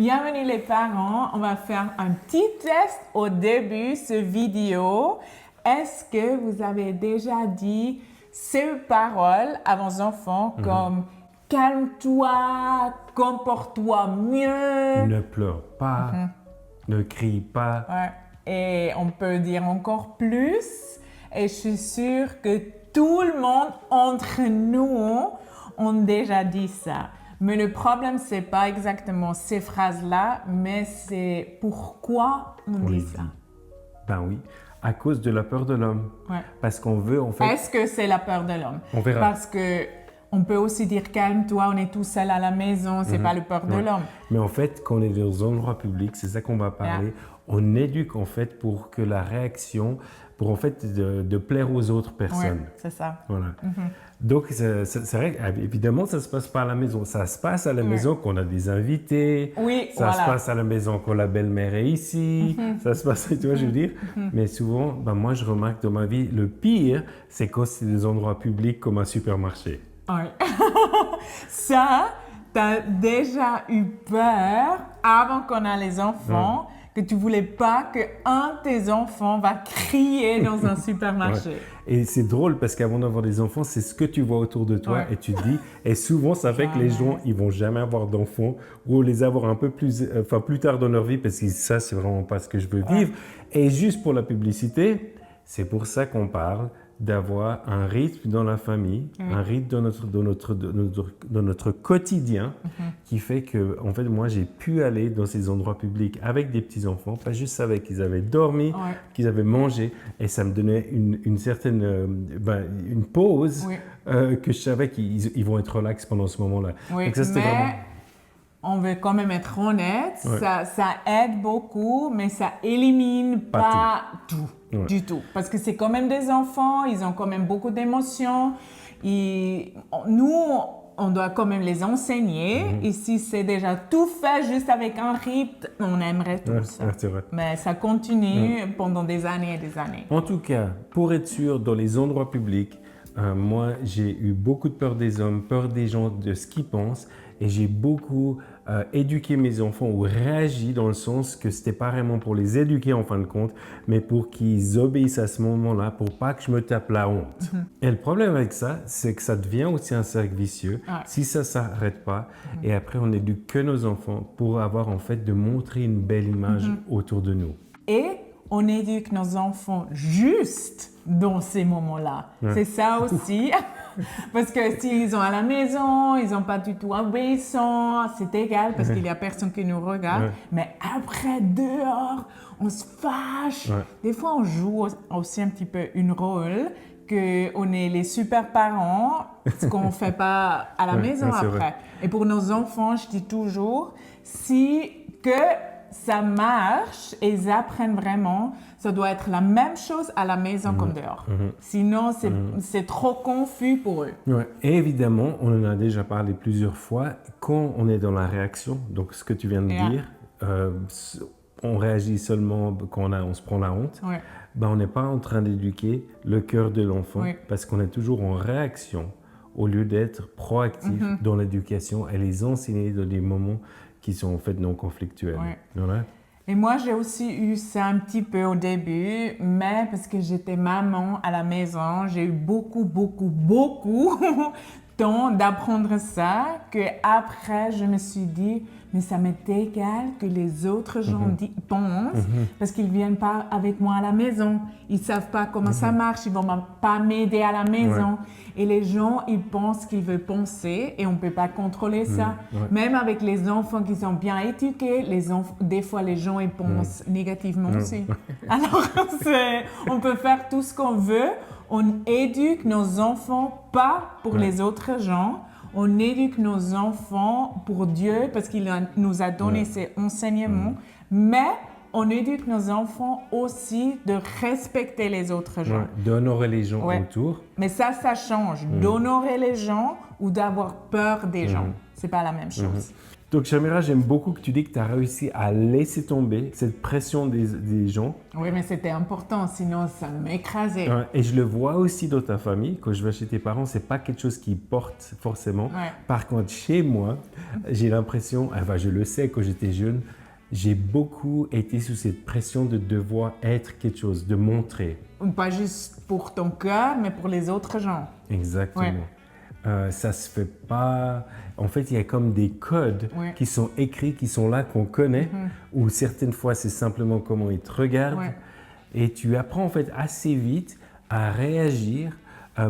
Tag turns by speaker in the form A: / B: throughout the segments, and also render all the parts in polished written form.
A: Bienvenue les parents, on va faire un petit test au début de cette vidéo. Est-ce que vous avez déjà dit ces paroles à vos enfants comme « calme-toi, comporte-toi mieux ».
B: Ne pleure pas, ne crie pas.
A: Ouais. Et on peut dire encore plus. Et je suis sûre que tout le monde entre nous ont déjà dit ça. Mais le problème, c'est pas exactement ces phrases-là, mais c'est pourquoi on dit ça.
B: Ben oui, à cause de la peur de l'homme.
A: Ouais.
B: Parce qu'on veut, en fait...
A: Est-ce que c'est la peur de l'homme?
B: On verra.
A: Parce que on peut aussi dire calme-toi, on est tout seul à la maison, c'est pas la peur de l'homme.
B: Mais en fait, quand on est dans des endroits publics, c'est ça qu'on va parler. On éduque en fait pour que la réaction, pour en fait de plaire aux autres personnes.
A: Ouais, c'est ça.
B: Voilà. Donc, c'est vrai, évidemment, ça ne se passe pas à la maison. Ça se passe à la maison quand on a des invités.
A: Oui,
B: ça se passe à la maison quand la belle-mère est ici. Ça se passe, tu vois, je veux dire. Mais souvent, ben, moi, je remarque dans ma vie, le pire, c'est quand c'est des endroits publics comme un supermarché.
A: Oui. Ça, tu as déjà eu peur avant qu'on ait les enfants, que tu voulais pas qu'un de tes enfants va crier dans un supermarché.
B: Et c'est drôle parce qu'avant d'avoir des enfants, c'est ce que tu vois autour de toi et tu te dis, et souvent ça fait que les gens, ils vont jamais avoir d'enfants ou les avoir un peu plus tard dans leur vie parce que ça, c'est vraiment pas ce que je veux vivre. Et juste pour la publicité, c'est pour ça qu'on parle d'avoir un rythme dans la famille, un rythme dans notre quotidien qui fait que, en fait, moi, j'ai pu aller dans ces endroits publics avec des petits-enfants, pas juste avec qu'ils avaient dormi, qu'ils avaient mangé, et ça me donnait une certaine une pause que je savais qu'ils vont être relax pendant ce moment-là.
A: Oui,
B: donc ça, c'était vraiment...
A: On veut quand même être honnête, ça aide beaucoup, mais ça élimine pas tout, du tout. Parce que c'est quand même des enfants, ils ont quand même beaucoup d'émotions. Nous, on doit quand même les enseigner. Et si c'est déjà tout fait juste avec un rythme, on aimerait tout ça. Mais ça continue pendant des années et des années.
B: En tout cas, pour être sûr, dans les endroits publics, moi, j'ai eu beaucoup de peur des hommes, peur des gens, de ce qu'ils pensent. Et j'ai beaucoup éduqué mes enfants ou réagi dans le sens que c'était pas vraiment pour les éduquer en fin de compte, mais pour qu'ils obéissent à ce moment-là, pour pas que je me tape la honte. Et le problème avec ça, c'est que ça devient aussi un cercle vicieux si ça s'arrête pas. Et après, on n'éduque que nos enfants pour avoir en fait de montrer une belle image autour de nous.
A: Et on éduque nos enfants juste dans ces moments-là. C'est ça aussi. Parce que s'ils sont à la maison, ils sont pas du tout obéissants, c'est égal parce qu'il y a personne qui nous regarde. Mais après, dehors, on se fâche. Des fois, on joue aussi un petit peu une rôle qu'on est les super parents, ce qu'on ne fait pas à la maison après. Vrai. Et pour nos enfants, je dis toujours, que ça marche et ils apprennent vraiment, ça doit être la même chose à la maison comme dehors. Sinon, c'est trop confus pour eux.
B: Et évidemment, on en a déjà parlé plusieurs fois, quand on est dans la réaction, donc ce que tu viens de dire, on réagit seulement quand on se prend la honte, ben, on n'est pas en train d'éduquer le cœur de l'enfant parce qu'on est toujours en réaction au lieu d'être proactif dans l'éducation et les enseigner dans des moments qui sont en fait non conflictuels.
A: Et moi, j'ai aussi eu ça un petit peu au début, mais parce que j'étais maman à la maison, j'ai eu beaucoup temps d'apprendre ça, qu'après, je me suis dit, mais ça m'est égal que les autres gens pensent, parce qu'ils ne viennent pas avec moi à la maison. Ils ne savent pas comment ça marche, ils ne vont pas m'aider à la maison. Et les gens, ils pensent qu'ils veulent penser et on ne peut pas contrôler ça. Même avec les enfants qui sont bien éduqués, des fois, les gens, ils pensent négativement aussi. Alors, on peut faire tout ce qu'on veut. On éduque nos enfants pas pour les autres gens. On éduque nos enfants pour Dieu parce qu'il nous a donné ses enseignements. Mais on éduque nos enfants aussi de respecter les autres gens.
B: D'honorer les gens autour.
A: Mais ça change. D'honorer les gens ou d'avoir peur des gens. C'est pas la même chose.
B: Donc, Shamira, j'aime beaucoup que tu dis que tu as réussi à laisser tomber cette pression des gens.
A: Oui, mais c'était important, sinon ça m'écrasait.
B: Ouais, et je le vois aussi dans ta famille. Quand je vais chez tes parents, c'est pas quelque chose qu'ils portent forcément.
A: Ouais.
B: Par contre, chez moi, j'ai l'impression, enfin, je le sais quand j'étais jeune, j'ai beaucoup été sous cette pression de devoir être quelque chose, de montrer.
A: Pas juste pour ton cœur, mais pour les autres gens.
B: Exactement.
A: Ouais.
B: Ça se fait pas. En fait, il y a comme des codes qui sont écrits, qui sont là, qu'on connaît, ou certaines fois, c'est simplement comment ils te regardent.
A: Ouais.
B: Et tu apprends en fait assez vite à réagir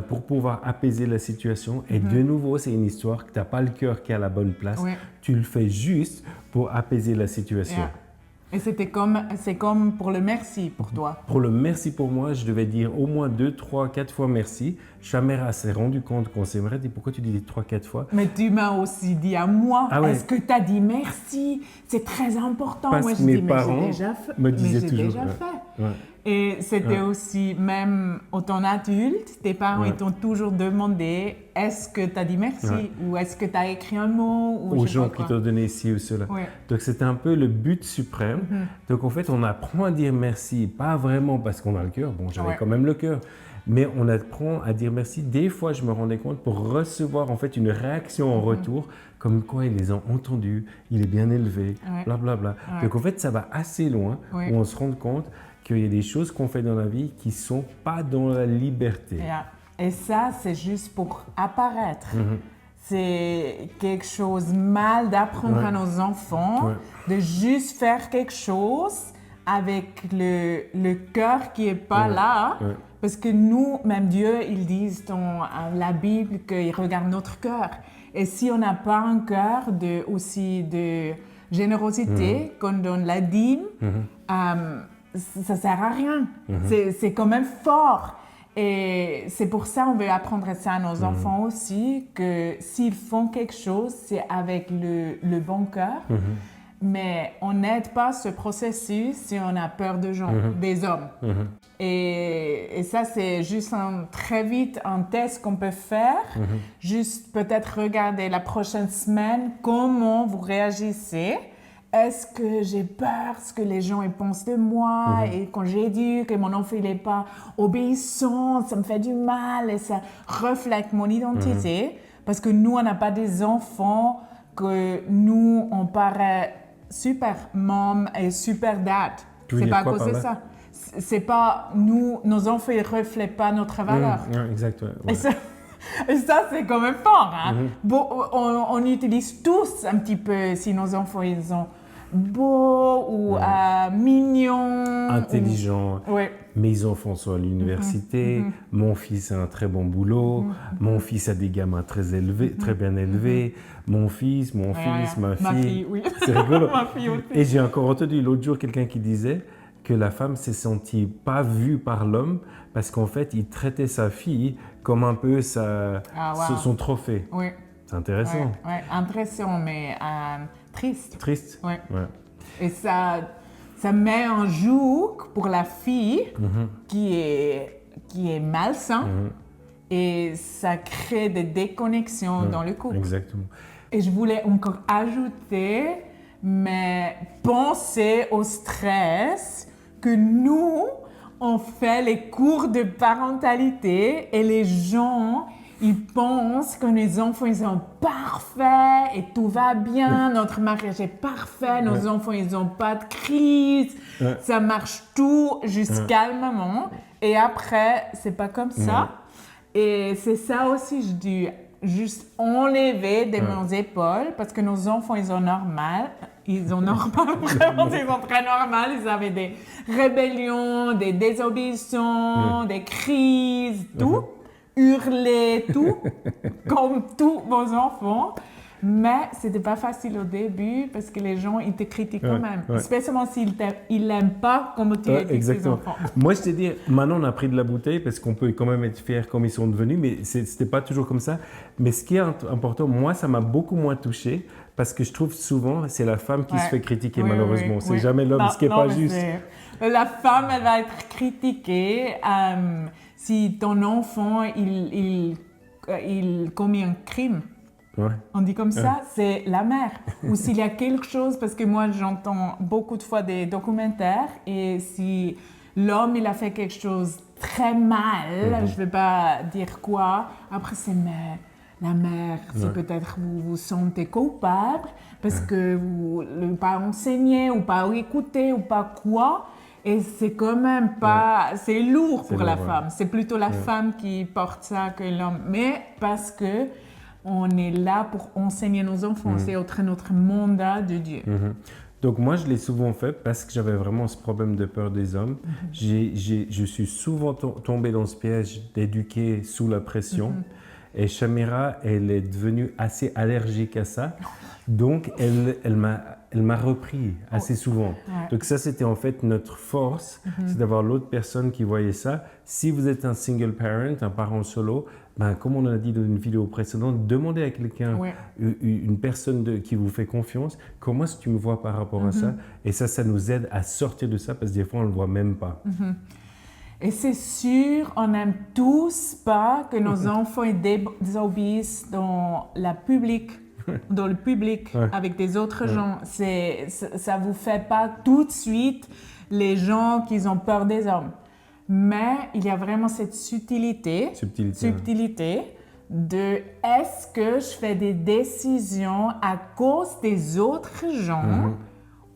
B: pour pouvoir apaiser la situation. Et de nouveau, c'est une histoire que tu n'as pas le cœur qui est à la bonne place.
A: Ouais.
B: Tu le fais juste pour apaiser la situation.
A: Yeah. Et c'est comme pour le merci pour toi.
B: Pour le merci pour moi, je devais dire au moins 2, 3, 4 fois merci. Shamira s'est rendu compte qu'on s'aimerait. Et pourquoi tu dis 3, 4 fois?
A: Mais tu m'as aussi dit à moi,
B: ouais.
A: est-ce que tu as dit merci? C'est très important.
B: Parce
A: Moi,
B: que
A: je
B: mes
A: dis,
B: parents
A: mais j'ai déjà fait.
B: me disaient
A: mais j'ai
B: toujours.
A: déjà fait.
B: Ouais.
A: Et c'était aussi, même autant adulte, tes parents ils t'ont toujours demandé est-ce que tu as dit merci ou est-ce que tu as écrit un mot ou
B: aux gens qui t'ont donné ci ou cela.
A: Ouais.
B: Donc c'était un peu le but suprême. Donc en fait, on apprend à dire merci, pas vraiment parce qu'on a le cœur. Bon, j'avais quand même le cœur. Mais on apprend à dire merci. Des fois, je me rendais compte pour recevoir en fait une réaction en retour, comme quoi ils les ont entendus, il est bien élevé, blablabla. Donc en fait, ça va assez loin où on se rend compte qu'il y a des choses qu'on fait dans la vie qui ne sont pas dans la liberté.
A: Et ça, c'est juste pour apparaître. C'est quelque chose mal d'apprendre à nos enfants, de juste faire quelque chose avec le cœur qui n'est pas là. Parce que nous, même Dieu, ils disent dans la Bible qu'il regarde notre cœur. Et si on n'a pas un cœur aussi de générosité, qu'on donne la dîme, ça ne sert à rien. C'est quand même fort. Et c'est pour ça qu'on veut apprendre ça à nos enfants aussi, que s'ils font quelque chose, c'est avec le bon cœur. Mais on n'aide pas ce processus si on a peur des hommes. Et ça, c'est juste très vite un test qu'on peut faire. Juste peut-être regarder la prochaine semaine comment vous réagissez. Est-ce que j'ai peur ce que les gens ils pensent de moi et quand j'éduque et mon enfant il n'est pas obéissant, ça me fait du mal et ça reflète mon identité parce que nous on n'a pas des enfants que nous on paraît super mom et super dad. C'est pas à cause de ça. C'est pas nous, nos enfants ils reflètent pas notre valeur.
B: Exact. Ouais.
A: Et ça, c'est quand même fort. Hein? Bon, on utilise tous un petit peu si nos enfants ils sont beaux ou mignons.
B: Intelligents. Mes enfants sont à l'université. Mon fils a un très bon boulot. Mon fils a des gamins très élevés, très bien élevés. Mon fils, ma fille.
A: Oui.
B: C'est rigolo.
A: Ma fille aussi.
B: Et j'ai encore entendu l'autre jour quelqu'un qui disait que la femme s'est sentie pas vue par l'homme parce qu'en fait, il traitait sa fille comme un peu son trophée.
A: Oui.
B: C'est intéressant.
A: Intéressant, mais triste.
B: Triste.
A: Ouais. Et ça met un joug pour la fille qui est malsain et ça crée des déconnexions dans le couple.
B: Exactement.
A: Et je voulais encore ajouter, mais pensez au stress que nous, on fait les cours de parentalité et les gens, ils pensent que les enfants, ils sont parfaits et tout va bien, notre mariage est parfait, nos enfants, ils n'ont pas de crise, ça marche tout juste calmement. Et après, c'est pas comme ça. Et c'est ça aussi, je dis, juste enlever de mes épaules parce que nos enfants, ils sont normaux. Vraiment, ils sont très normaux. Ils avaient des rébellions, des désobéissances, des crises, tout. Hurler, tout, comme tous vos enfants. Mais c'était pas facile au début parce que les gens, ils te critiquent quand même. Spécialement s'ils n'aiment pas comment tu éduques tes enfants.
B: Moi, je te dis, maintenant, on a pris de la bouteille parce qu'on peut quand même être fiers comme ils sont devenus, mais c'était pas toujours comme ça. Mais ce qui est important, moi, ça m'a beaucoup moins touché parce que je trouve souvent, c'est la femme qui se fait critiquer, malheureusement. C'est jamais l'homme, ce qui n'est pas juste.
A: La femme, elle va être critiquée si ton enfant, il commet un crime.
B: Ouais.
A: On dit comme ça, c'est la mère. Ou s'il y a quelque chose, parce que moi j'entends beaucoup de fois des documentaires et si l'homme il a fait quelque chose très mal, je ne vais pas dire quoi, après c'est la mère, c'est peut-être vous vous sentez coupable parce que vous ne pas enseigné ou pas écouté ou pas quoi. Et c'est quand même pas... C'est lourd pour la femme. C'est plutôt la femme qui porte ça que l'homme. Mais parce que on est là pour enseigner nos enfants. C'est notre mandat de Dieu.
B: Donc moi, je l'ai souvent fait parce que j'avais vraiment ce problème de peur des hommes. Je suis souvent tombé dans ce piège d'éduquer sous la pression. Et Shamira, elle est devenue assez allergique à ça. Donc, elle m'a repris assez souvent.
A: Ouais.
B: Donc ça, c'était en fait notre force, c'est d'avoir l'autre personne qui voyait ça. Si vous êtes un single parent, un parent solo, ben, comme on a dit dans une vidéo précédente, demandez à quelqu'un, une personne qui vous fait confiance, comment est-ce que tu me vois par rapport à ça? Et ça nous aide à sortir de ça parce que des fois, on ne le voit même pas.
A: Et c'est sûr, on n'aime tous pas que nos enfants désobéissent dans le public avec des autres gens. Ça ne vous fait pas tout de suite les gens qui ont peur des hommes. Mais il y a vraiment cette subtilité de est-ce que je fais des décisions à cause des autres gens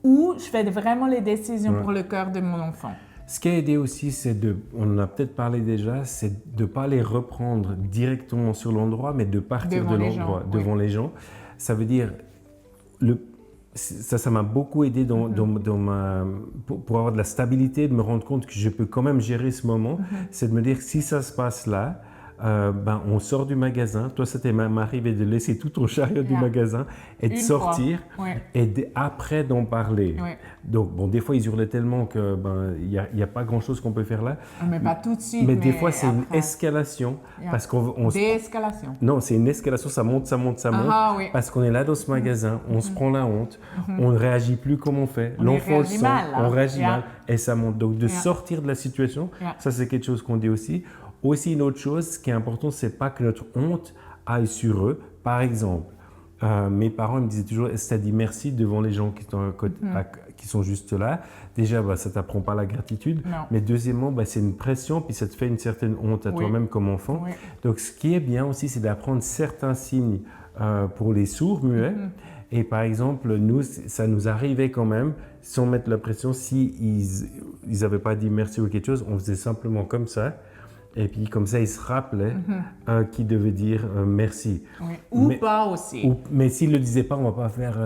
A: ou je fais vraiment les décisions pour le cœur de mon enfant.
B: Ce qui a aidé aussi, on en a peut-être parlé déjà, c'est de ne pas les reprendre directement sur l'endroit, mais de partir de l'endroit, devant les gens. Ça veut dire, ça m'a beaucoup aidé pour avoir de la stabilité, de me rendre compte que je peux quand même gérer ce moment. C'est de me dire, si ça se passe là, on sort du magasin. Toi, c'était m'arriver de laisser tout ton chariot du magasin et de sortir et après d'en parler. Donc, bon, des fois, ils hurlaient tellement que y a pas grand-chose qu'on peut faire là.
A: Mais pas tout de suite.
B: Mais des fois, c'est une escalation. Parce
A: Désescalation.
B: Non, c'est une escalation. Ça monte. Parce qu'on est là dans ce magasin, on se prend la honte, on ne réagit plus comme on fait. L'enfant le sent, on réagit mal et ça monte. Donc, de sortir de la situation, ça, c'est quelque chose qu'on dit aussi. Aussi, une autre chose, ce qui est important, c'est pas que notre honte aille sur eux. Par exemple, mes parents me disaient toujours, est-ce que tu as dit merci devant les gens qui sont juste là? Déjà, ça ne t'apprend pas la gratitude.
A: Non.
B: Mais deuxièmement, c'est une pression, puis ça te fait une certaine honte à toi-même comme enfant. Donc, ce qui est bien aussi, c'est d'apprendre certains signes pour les sourds, muets. Et par exemple, nous, ça nous arrivait quand même, sans mettre la pression, si ils n'avaient pas dit merci ou quelque chose, on faisait simplement comme ça. Et puis, comme ça, ils se rappelaient qu'ils devaient dire merci.
A: Ou pas aussi.
B: Mais s'ils ne le disaient pas, on ne va pas faire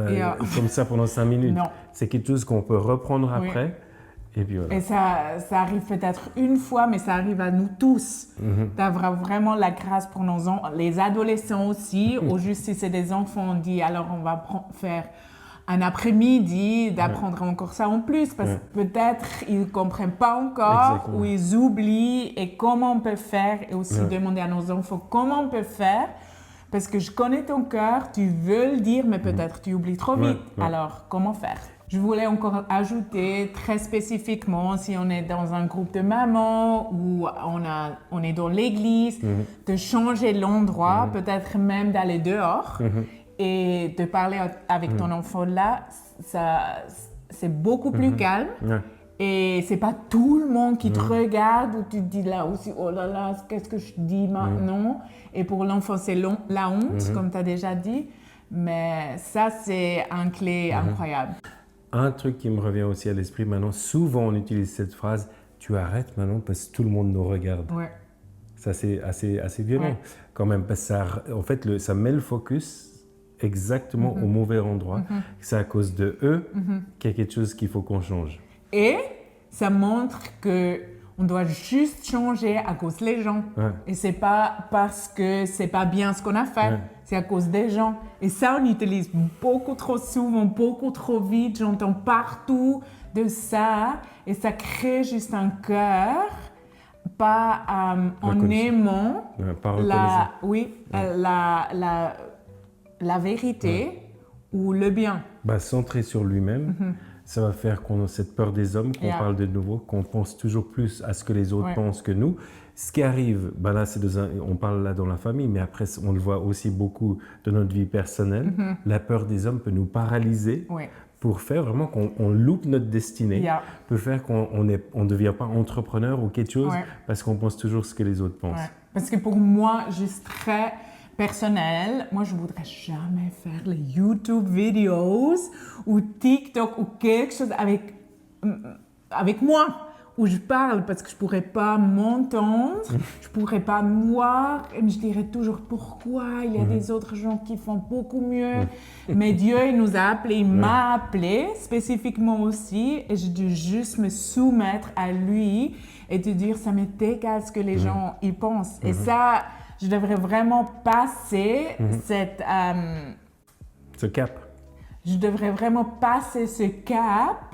B: comme ça pendant 5 minutes.
A: Non.
B: C'est quelque chose qu'on peut reprendre après. Et puis voilà.
A: Et ça arrive peut-être une fois, mais ça arrive à nous tous. D'avoir vraiment la grâce pour les adolescents aussi. Ou juste si c'est des enfants, on dit alors on va faire un après-midi d'apprendre encore ça en plus parce que peut-être ils ne comprennent pas encore ou ils oublient et comment on peut faire et aussi demander à nos enfants comment on peut faire parce que je connais ton cœur, tu veux le dire mais peut-être tu oublies trop vite. Alors comment faire? Je voulais encore ajouter très spécifiquement si on est dans un groupe de mamans ou on est dans l'église, de changer l'endroit, peut-être même d'aller dehors. Et de parler avec ton enfant là, c'est beaucoup plus calme. Et c'est pas tout le monde qui te regarde ou tu te dis là aussi, oh là là, qu'est-ce que je dis maintenant? Et pour l'enfant, c'est la honte, comme tu as déjà dit. Mais ça, c'est une clé incroyable.
B: Un truc qui me revient aussi à l'esprit maintenant, souvent on utilise cette phrase, tu arrêtes maintenant parce que tout le monde nous regarde. Ça, c'est assez violent quand même. Parce que ça met le focus exactement au mauvais endroit. C'est à cause de eux qu'il y a quelque chose qu'il faut qu'on change.
A: Et ça montre que on doit juste changer à cause des gens. Et c'est pas parce que c'est pas bien ce qu'on a fait, c'est à cause des gens. Et ça, on utilise beaucoup trop souvent, beaucoup trop vite. J'entends partout de ça. Et ça crée juste un cœur, pas en aimant la vérité ou le bien.
B: Centré sur lui-même, ça va faire qu'on a cette peur des hommes, qu'on parle de nouveau, qu'on pense toujours plus à ce que les autres pensent que nous. Ce qui arrive, ben là, on parle là dans la famille, mais après, on le voit aussi beaucoup dans notre vie personnelle. La peur des hommes peut nous paralyser pour faire vraiment qu'on loupe notre destinée, peut faire qu'on ne devient pas entrepreneur ou quelque chose parce qu'on pense toujours ce que les autres pensent.
A: Parce que pour moi, juste très personnel, moi, je voudrais jamais faire les YouTube videos ou TikTok ou quelque chose avec moi, où je parle, parce que je pourrais pas m'entendre, je pourrais pas me voir, et je dirais toujours pourquoi il y a des autres gens qui font beaucoup mieux. Mais Dieu, il nous a appelés, il m'a appelé spécifiquement aussi, et je dois juste me soumettre à lui et te dire, ça m'est égal ce que les gens y pensent. Et ça, je devrais vraiment passer
B: ce cap.
A: Je devrais vraiment passer ce cap.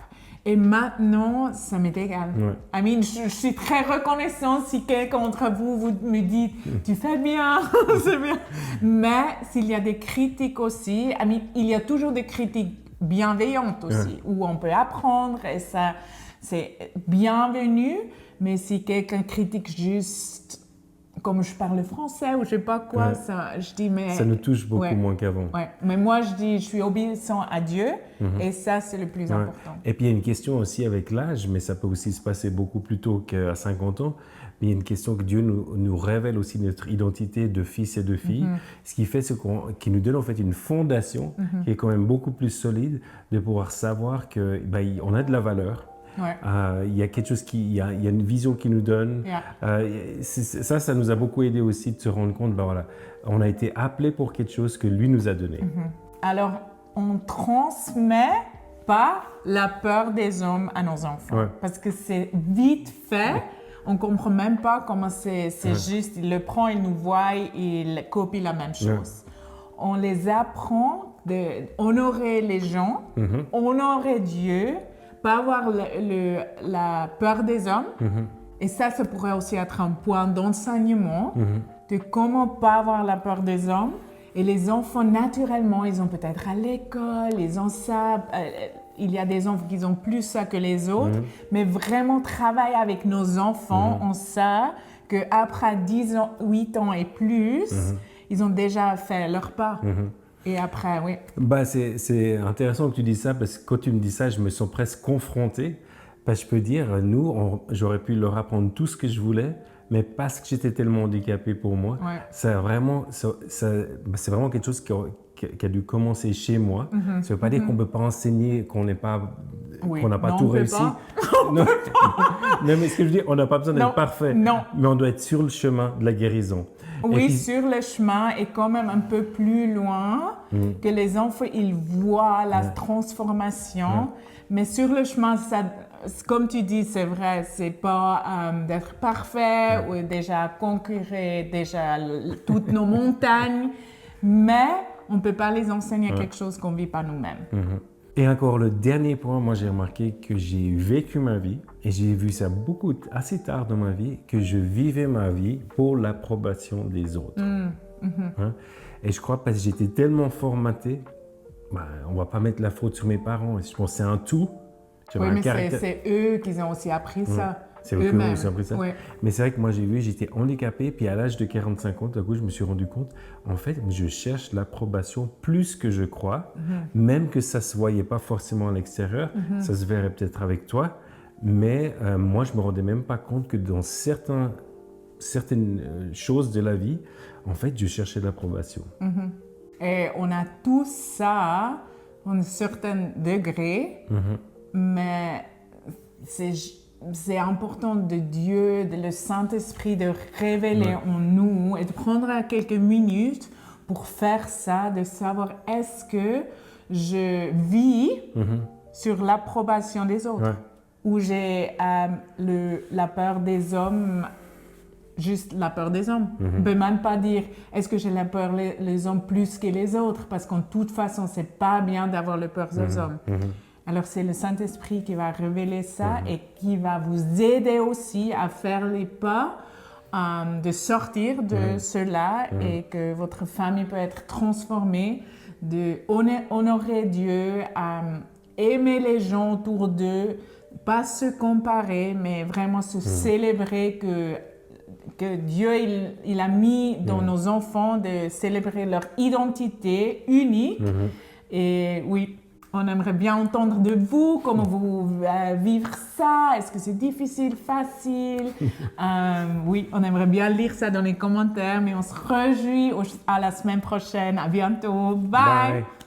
A: Et maintenant, ça m'est égal. I mean, je suis très reconnaissante si quelqu'un d'entre vous me dit « Tu fais bien, c'est bien ». Mais s'il y a des critiques aussi, I mean, il y a toujours des critiques bienveillantes aussi, où on peut apprendre et ça, c'est bienvenu. Mais si quelqu'un critique juste comme je parle français ou je sais pas quoi, ça, je dis mais...
B: Ça nous touche beaucoup moins qu'avant.
A: Mais moi, je dis, je suis obéissant à Dieu et ça, c'est le plus important.
B: Et puis, il y a une question aussi avec l'âge, mais ça peut aussi se passer beaucoup plus tôt qu'à 50 ans. Mais il y a une question que Dieu nous révèle aussi notre identité de fils et de filles. Ce qui fait qu'il nous donne en fait une fondation qui est quand même beaucoup plus solide de pouvoir savoir qu'on a de la valeur. Il y a quelque chose il y a une vision qui nous donne. Ça nous a beaucoup aidé aussi de se rendre compte, on a été appelé pour quelque chose que lui nous a donné.
A: Alors, on transmet pas la peur des hommes à nos enfants parce que c'est vite fait. On comprend même pas comment c'est juste. Il le prend, il nous voit, il copie la même chose. On les apprend d'honorer les gens, honorer Dieu, pas avoir la peur des hommes. Et ça pourrait aussi être un point d'enseignement de comment pas avoir la peur des hommes. Et les enfants, naturellement, ils ont peut-être à l'école, ils ont ça. Il y a des enfants qui ont plus ça que les autres. Mais vraiment travailler avec nos enfants, on sait qu'après 10 ans, 8 ans et plus, ils ont déjà fait leur part. Et après,
B: c'est intéressant que tu dises ça parce que quand tu me dis ça, je me sens presque confronté. Parce que je peux dire, j'aurais pu leur apprendre tout ce que je voulais, mais parce que j'étais tellement handicapé pour moi, c'est vraiment quelque chose qui a dû commencer chez moi. Ça ne veut pas dire qu'on ne peut pas enseigner, qu'on n'a pas tout réussi. Non, mais ce que je veux dire, on n'a pas besoin d'être parfait, mais on doit être sur le chemin de la guérison.
A: Oui, sur le chemin et quand même un peu plus loin, que les enfants, ils voient la transformation. Mais sur le chemin, ça, comme tu dis, c'est vrai, c'est pas d'être parfait ou déjà conquérir toutes nos montagnes, mais on ne peut pas les enseigner quelque chose qu'on ne vit pas nous-mêmes.
B: Et encore le dernier point, moi j'ai remarqué que j'ai vécu ma vie et j'ai vu ça assez tard dans ma vie, que je vivais ma vie pour l'approbation des autres. Et je crois parce que j'étais tellement formaté, on ne va pas mettre la faute sur mes parents, je pense que c'est un tout.
A: Mais c'est eux qui ont aussi appris ça.
B: C'est eux qui ont aussi appris ça. Mais c'est vrai que moi j'étais handicapé, puis à l'âge de 45 ans, tout à coup je me suis rendu compte, en fait, je cherche l'approbation plus que je crois, même que ça ne se voyait pas forcément à l'extérieur, ça se verrait peut-être avec toi, mais moi je ne me rendais même pas compte que dans certaines choses de la vie, en fait, je cherchais l'approbation.
A: Et on a tout ça à un certain degré, mais c'est important de Dieu, de le Saint-Esprit, de révéler en nous et de prendre quelques minutes pour faire ça, de savoir est-ce que je vis sur l'approbation des autres ou j'ai la peur des hommes, juste la peur des hommes. On ne peut même pas dire est-ce que j'ai la peur des hommes plus que les autres parce qu'en toute façon, ce n'est pas bien d'avoir la peur des hommes. Alors, c'est le Saint-Esprit qui va révéler ça et qui va vous aider aussi à faire les pas, de sortir de cela et que votre famille peut être transformée, de honorer Dieu, aimer les gens autour d'eux, pas se comparer, mais vraiment se célébrer que que Dieu il a mis dans nos enfants de célébrer leur identité unique. Et oui, on aimerait bien entendre de vous comment vous vivre ça. Est-ce que c'est difficile, facile? Oui, on aimerait bien lire ça dans les commentaires, mais on se réjouit à la semaine prochaine. À bientôt. Bye.